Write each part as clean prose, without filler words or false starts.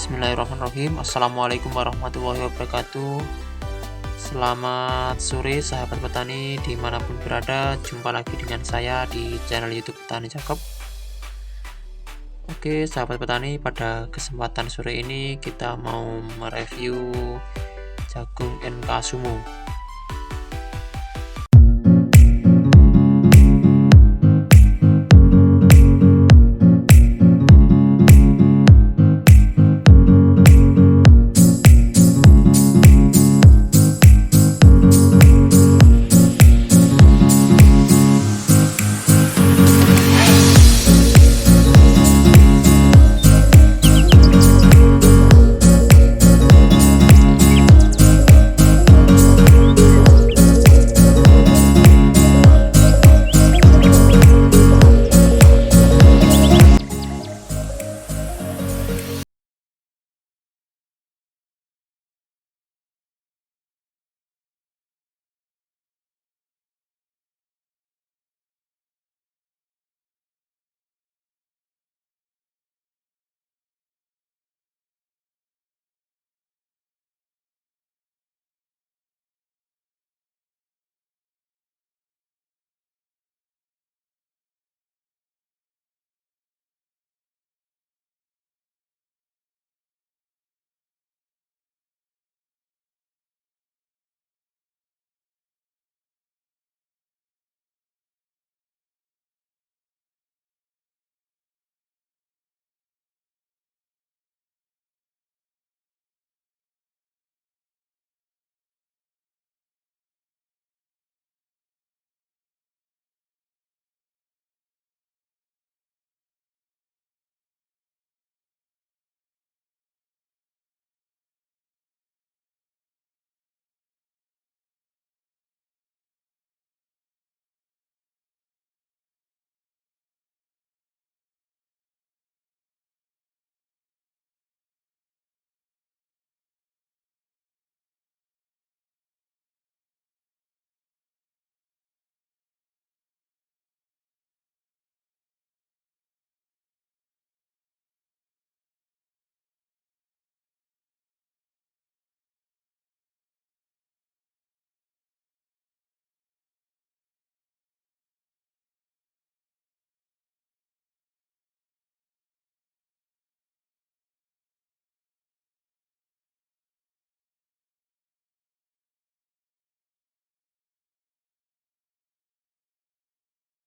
Bismillahirrahmanirrahim. Assalamualaikum warahmatullahi wabarakatuh. Selamat sore sahabat petani dimanapun berada. Jumpa lagi dengan saya di channel YouTube Petani Cakep. Oke sahabat petani, pada kesempatan sore ini kita mau mereview jagung NK Sumo.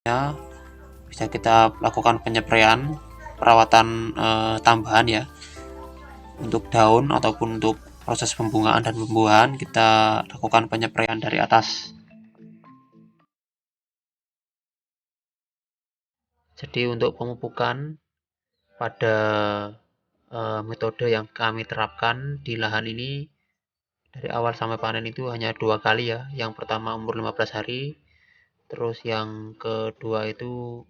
Ya, bisa kita lakukan penyepraian perawatan tambahan ya untuk daun ataupun untuk proses pembungaan dan pembuahan. Kita lakukan penyepraian dari atas. Jadi untuk pemupukan pada metode yang kami terapkan di lahan ini dari awal sampai panen itu hanya 2 kali ya. Yang pertama umur 15 hari, terus yang kedua itu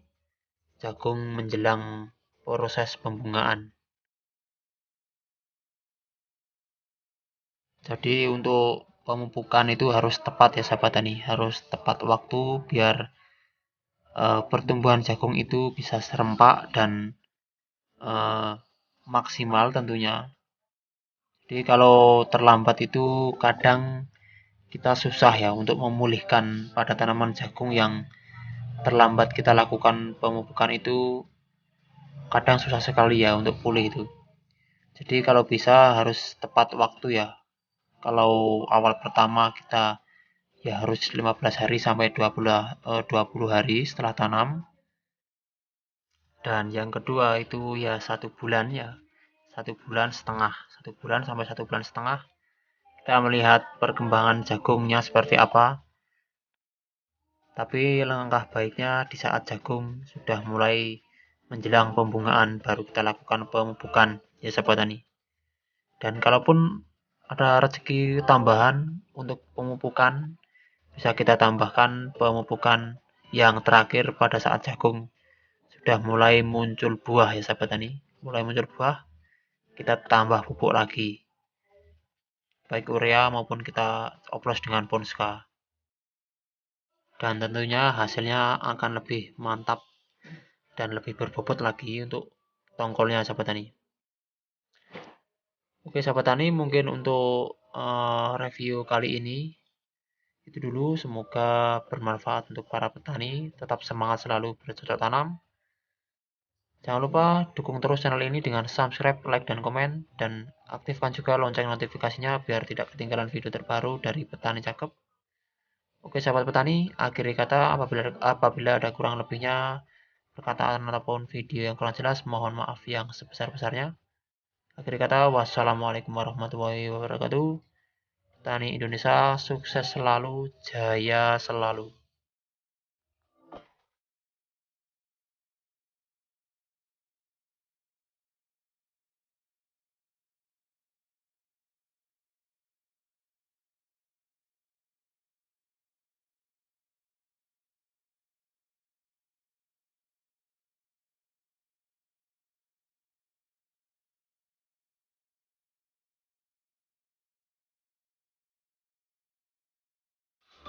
jagung menjelang proses pembungaan. Jadi untuk pemupukan itu harus tepat ya sahabat tani, harus tepat waktu biar pertumbuhan jagung itu bisa serempak dan maksimal tentunya. Jadi kalau terlambat itu kadang kita susah ya untuk memulihkan pada tanaman jagung yang terlambat kita lakukan pemupukan itu, kadang susah sekali ya untuk pulih itu. Jadi kalau bisa harus tepat waktu ya. Kalau awal pertama kita ya harus 15 hari sampai 20 hari setelah tanam. Dan yang kedua itu ya 1 bulan ya. 1 bulan setengah. 1 bulan sampai 1 bulan setengah. Kita melihat perkembangan jagungnya seperti apa. Tapi langkah baiknya di saat jagung sudah mulai menjelang pembungaan baru kita lakukan pemupukan ya sahabat tani. Dan kalaupun ada rezeki tambahan untuk pemupukan, bisa kita tambahkan pemupukan yang terakhir pada saat jagung sudah mulai muncul buah ya sahabat tani. Mulai muncul buah, kita tambah pupuk lagi, baik urea maupun kita oplos dengan Ponska. Dan tentunya hasilnya akan lebih mantap dan lebih berbobot lagi untuk tongkolnya sahabat tani. Oke sahabat tani, mungkin untuk review kali ini itu dulu. Semoga bermanfaat untuk para petani. Tetap semangat selalu bercocok tanam. Jangan lupa dukung terus channel ini dengan subscribe, like, dan komen. Dan aktifkan juga lonceng notifikasinya biar tidak ketinggalan video terbaru dari Petani Cakep. Oke sahabat petani, akhiri kata apabila ada kurang lebihnya perkataan ataupun video yang kurang jelas, mohon maaf yang sebesar-besarnya. Akhiri kata, wassalamualaikum warahmatullahi wabarakatuh. Petani Indonesia sukses selalu, jaya selalu.